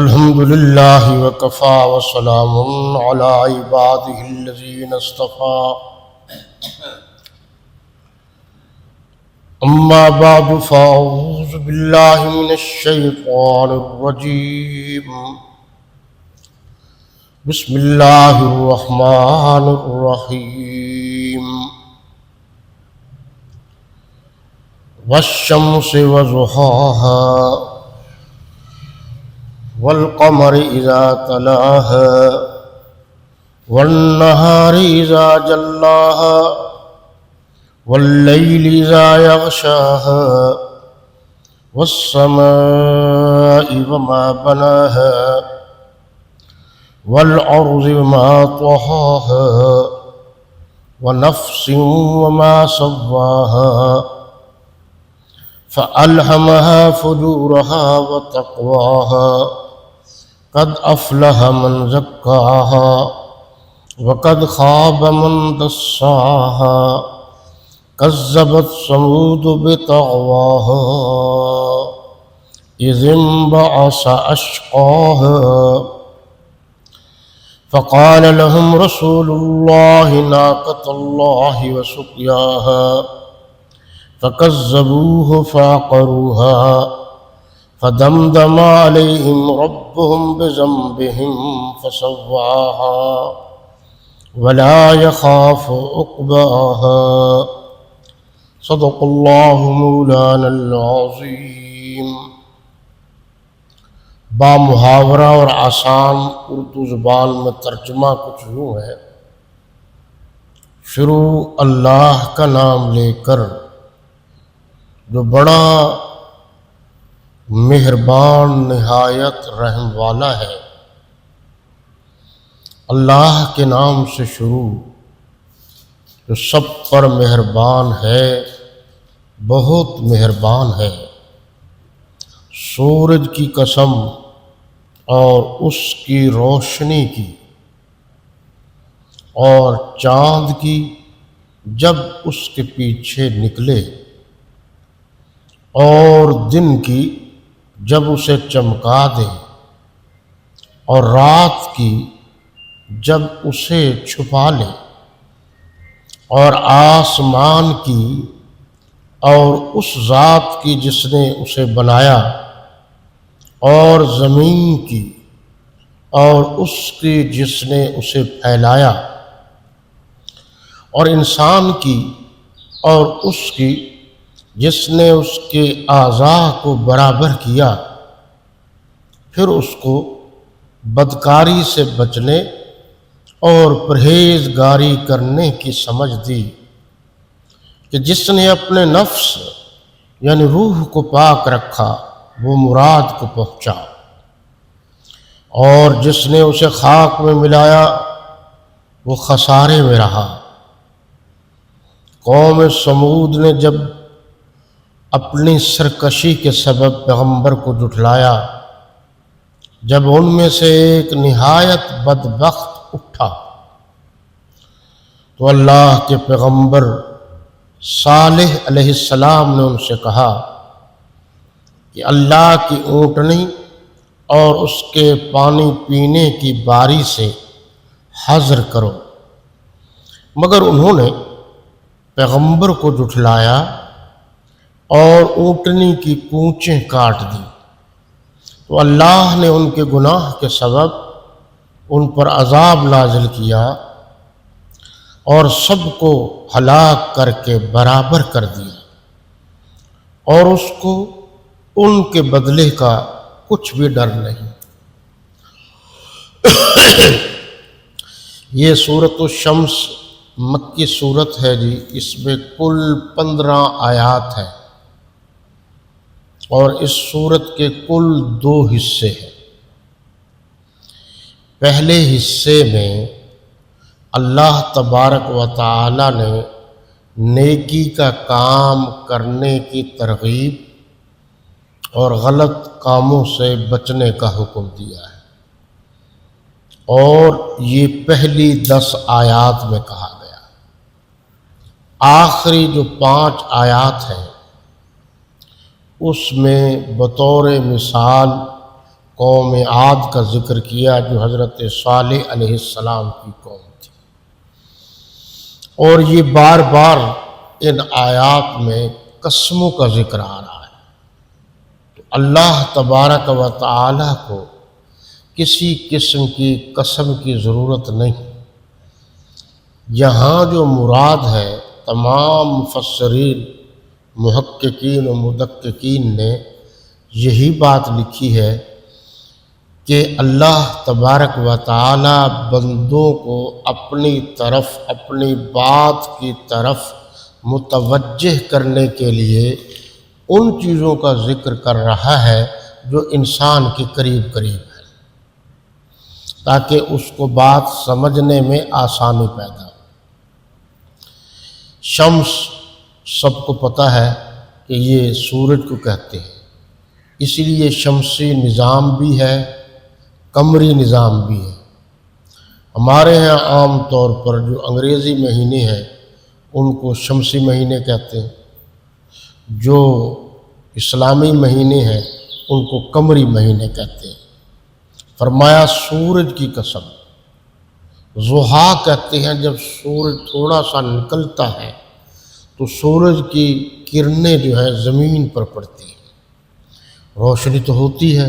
الحمد للہ وکفا وسلام علی عباده الذین اصطفى اما بعد فاعوذ باللہ من الشیطان الرجیم بسم اللہ الرحمن الرحیم والشمس وضحاها والقمر اذا تلاها والنهار اذا جلاها والليل اذا يغشاها والسماء وما بناها والأرض وما طحاها ونفس وما سواها فألهمها فجورها وتقواها قد أفلح من زكاها وقد خاب من دساها كذبت ثمود بطغواها إذ انبعث أشقاها فقال لهم رسول الله ناقة الله وسقياها فكذبوه فعقروها فدمدم عليهم ربهم بذنبهم فسواها ولا يخاف عقباها صدق الله مولانا العظيم۔ با محاورہ اور آسان اردو زبان میں ترجمہ کچھ یوں ہے: شروع اللہ کا نام لے کر جو بڑا مہربان نہایت رحم والا ہے۔ اللہ کے نام سے شروع جو سب پر مہربان ہے، بہت مہربان ہے۔ سورج کی قسم اور اس کی روشنی کی، اور چاند کی جب اس کے پیچھے نکلے، اور دن کی جب اسے چمکا دے، اور رات کی جب اسے چھپا لے، اور آسمان کی اور اس ذات کی جس نے اسے بنایا، اور زمین کی اور اس کی جس نے اسے پھیلایا، اور انسان کی اور اس کی جس نے اس کے اعضاء کو برابر کیا، پھر اس کو بدکاری سے بچنے اور پرہیزگاری کرنے کی سمجھ دی کہ جس نے اپنے نفس یعنی روح کو پاک رکھا وہ مراد کو پہنچا، اور جس نے اسے خاک میں ملایا وہ خسارے میں رہا۔ قوم سمود نے جب اپنی سرکشی کے سبب پیغمبر کو جھٹلایا، جب ان میں سے ایک نہایت بدبخت اٹھا تو اللہ کے پیغمبر صالح علیہ السلام نے ان سے کہا کہ اللہ کی اونٹنی اور اس کے پانی پینے کی باری سے حذر کرو، مگر انہوں نے پیغمبر کو جھٹلایا اور اونٹنی کی پونچیں کاٹ دی، تو اللہ نے ان کے گناہ کے سبب ان پر عذاب نازل کیا اور سب کو ہلاک کر کے برابر کر دیا، اور اس کو ان کے بدلے کا کچھ بھی ڈر نہیں۔ یہ سورۃ الشمس مکی سورت ہے جی، اس میں کل 15 آیات ہیں، اور اس سورت کے کل 2 حصے ہیں۔ پہلے حصے میں اللہ تبارک و تعالی نے نیکی کا کام کرنے کی ترغیب اور غلط کاموں سے بچنے کا حکم دیا ہے، اور یہ پہلی 10 آیات میں کہا گیا۔ آخری جو 5 آیات ہیں اس میں بطور مثال قوم عاد کا ذکر کیا جو حضرت صالح علیہ السلام کی قوم تھی، اور یہ بار بار ان آیات میں قسموں کا ذکر آ رہا ہے۔ تو اللہ تبارک و تعالی کو کسی قسم کی قسم کی ضرورت نہیں۔ یہاں جو مراد ہے، تمام مفسرین، محققین و مدققین نے یہی بات لکھی ہے کہ اللہ تبارک و تعالی بندوں کو اپنی طرف، اپنی بات کی طرف متوجہ کرنے کے لیے ان چیزوں کا ذکر کر رہا ہے جو انسان کے قریب قریب ہے، تاکہ اس کو بات سمجھنے میں آسانی پیدا ہو۔ شمس سب کو پتہ ہے کہ یہ سورج کو کہتے ہیں، اس لیے شمسی نظام بھی ہے، قمری نظام بھی ہے۔ ہمارے ہاں عام طور پر جو انگریزی مہینے ہیں ان کو شمسی مہینے کہتے ہیں، جو اسلامی مہینے ہیں ان کو قمری مہینے کہتے ہیں۔ فرمایا سورج کی قسم، ضحیٰ کہتے ہیں جب سورج تھوڑا سا نکلتا ہے تو سورج کی کرنیں جو ہیں زمین پر پڑتی ہیں، روشنی تو ہوتی ہے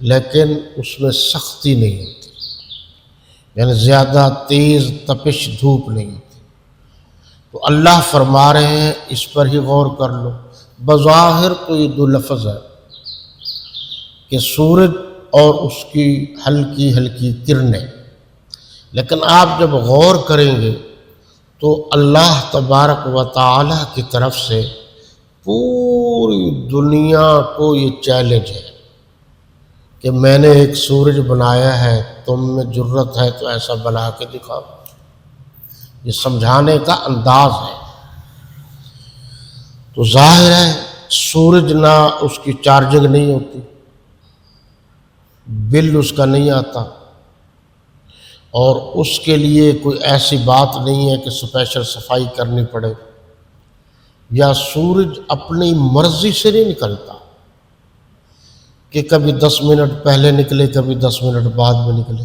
لیکن اس میں سختی نہیں ہوتی، یعنی زیادہ تیز تپش دھوپ نہیں ہوتی۔ تو اللہ فرما رہے ہیں اس پر ہی غور کر لو۔ بظاہر تو یہ دو لفظ ہے کہ سورج اور اس کی ہلکی ہلکی کرنیں، لیکن آپ جب غور کریں گے تو اللہ تبارک و تعالی کی طرف سے پوری دنیا کو یہ چیلنج ہے کہ میں نے ایک سورج بنایا ہے، تم میں جرت ہے تو ایسا بنا کے دکھاؤ۔ یہ سمجھانے کا انداز ہے۔ تو ظاہر ہے سورج نہ اس کی چارجنگ نہیں ہوتی، بل اس کا نہیں آتا، اور اس کے لیے کوئی ایسی بات نہیں ہے کہ اسپیشل صفائی کرنی پڑے، یا سورج اپنی مرضی سے نہیں نکلتا کہ کبھی 10 منٹ پہلے نکلے کبھی 10 منٹ بعد میں نکلے،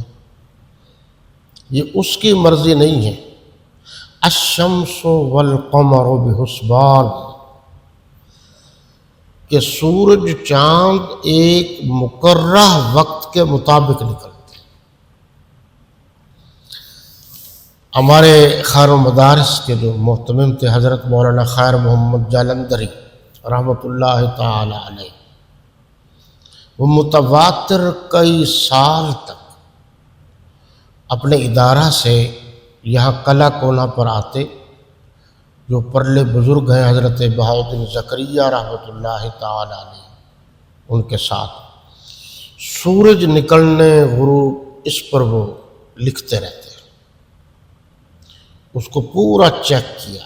یہ اس کی مرضی نہیں ہے۔ الشمس والقمر بحسبان، کہ سورج چاند ایک مقررہ وقت کے مطابق نکلتے۔ ہمارے خیر و مدارس کے جو محتمم تھے حضرت مولانا خیر محمد جالندری رحمۃ اللہ تعالی علیہ، وہ متواتر کئی سال تک اپنے ادارہ سے یہاں کلا کونا پر آتے، جو پرلے بزرگ ہیں حضرت بہاؤالدین زکریہ رحمۃ اللہ تعالی علیہ، ان کے ساتھ سورج نکلنے غروب اس پر وہ لکھتے رہتے، اس کو پورا چیک کیا،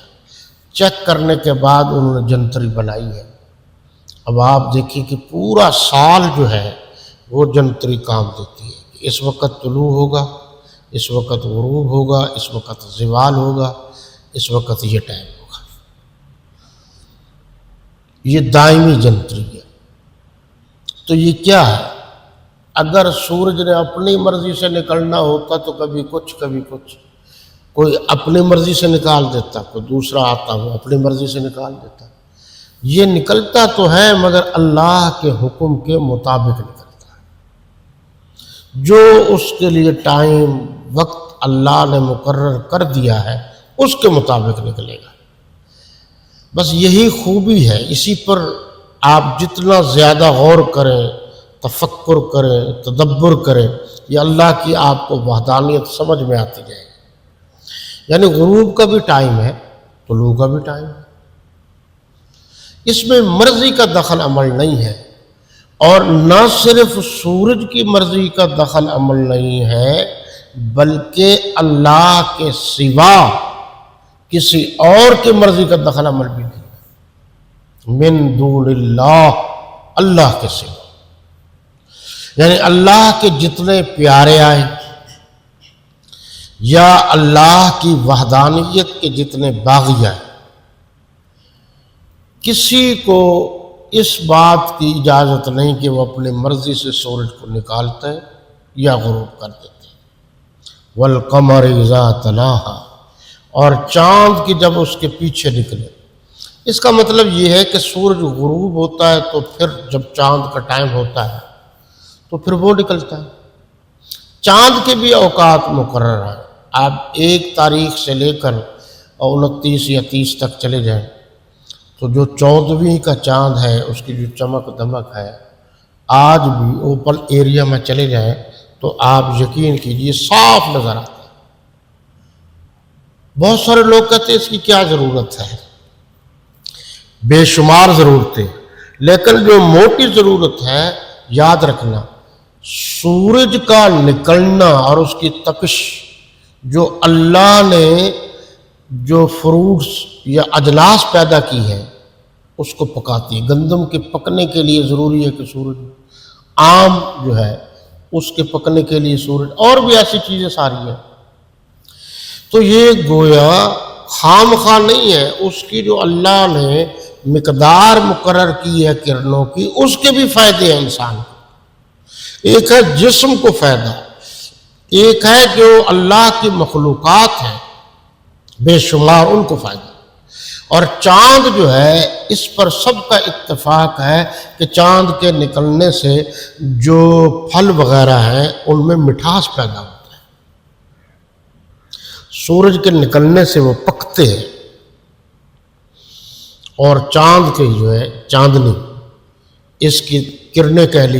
چیک کرنے کے بعد انہوں نے جنتری بنائی ہے۔ اب آپ دیکھیں کہ پورا سال جو ہے وہ جنتری کام دیتی ہے کہ اس وقت طلوع ہوگا، اس وقت غروب ہوگا، اس وقت زوال ہوگا، اس وقت یہ ٹائم ہوگا۔ یہ دائمی جنتری ہے۔ تو یہ کیا ہے؟ اگر سورج نے اپنی مرضی سے نکلنا ہوتا تو کبھی کچھ کبھی کچھ، کوئی اپنی مرضی سے نکال دیتا، کوئی دوسرا آتا وہ اپنی مرضی سے نکال دیتا۔ یہ نکلتا تو ہے مگر اللہ کے حکم کے مطابق نکلتا ہے، جو اس کے لیے ٹائم وقت اللہ نے مقرر کر دیا ہے اس کے مطابق نکلے گا۔ بس یہی خوبی ہے، اسی پر آپ جتنا زیادہ غور کریں، تفکر کریں، تدبر کریں، یہ اللہ کی آپ کو وحدانیت سمجھ میں آتی جائے گی۔ یعنی غروب کا بھی ٹائم ہے، طلوع کا بھی ٹائم ہے، اس میں مرضی کا دخل عمل نہیں ہے، اور نہ صرف سورج کی مرضی کا دخل عمل نہیں ہے بلکہ اللہ کے سوا کسی اور کی مرضی کا دخل عمل بھی نہیں ہے۔ من دون اللہ، اللہ کے سوا، یعنی اللہ کے جتنے پیارے آئے یا اللہ کی وحدانیت کے جتنے باغی آئے، کسی کو اس بات کی اجازت نہیں کہ وہ اپنی مرضی سے سورج کو نکالتے یا غروب کر دیتے۔ والقمر اذا تلاہا، اور چاند کی جب اس کے پیچھے نکلے۔ اس کا مطلب یہ ہے کہ سورج غروب ہوتا ہے تو پھر جب چاند کا ٹائم ہوتا ہے تو پھر وہ نکلتا ہے۔ چاند کے بھی اوقات مقرر ہیں۔ آپ 1 تاریخ سے لے کر 29 یا 30 تک چلے جائیں تو جو 14ویں کا چاند ہے اس کی جو چمک دمک ہے، آج بھی اوپن ایریا میں چلے جائیں تو آپ یقین کیجئے صاف نظر آتا ہے۔ بہت سارے لوگ کہتے ہیں اس کی کیا ضرورت ہے؟ بے شمار ضرورتیں، لیکن جو موٹی ضرورت ہے یاد رکھنا، سورج کا نکلنا اور اس کی تپش، جو اللہ نے جو فروٹس یا اجناس پیدا کی ہے اس کو پکاتی ہے۔ گندم کے پکنے کے لیے ضروری ہے کہ سورج، آم جو ہے اس کے پکنے کے لیے سورج، اور بھی ایسی چیزیں ساری ہیں۔ تو یہ گویا خام خواہ نہیں ہے، اس کی جو اللہ نے مقدار مقرر کی ہے کرنوں کی، اس کے بھی فائدے ہیں انسان کو۔ ایک ہے جسم کو فائدہ، ایک ہے جو اللہ کی مخلوقات ہیں بے شمار، ان کو فائدہ۔ اور چاند جو ہے اس پر سب کا اتفاق ہے کہ چاند کے نکلنے سے جو پھل وغیرہ ہیں ان میں مٹھاس پیدا ہوتا ہے، سورج کے نکلنے سے وہ پکتے ہیں۔ اور چاند کے جو ہے چاندنی، اس کی کرنیں کہہ لیجیے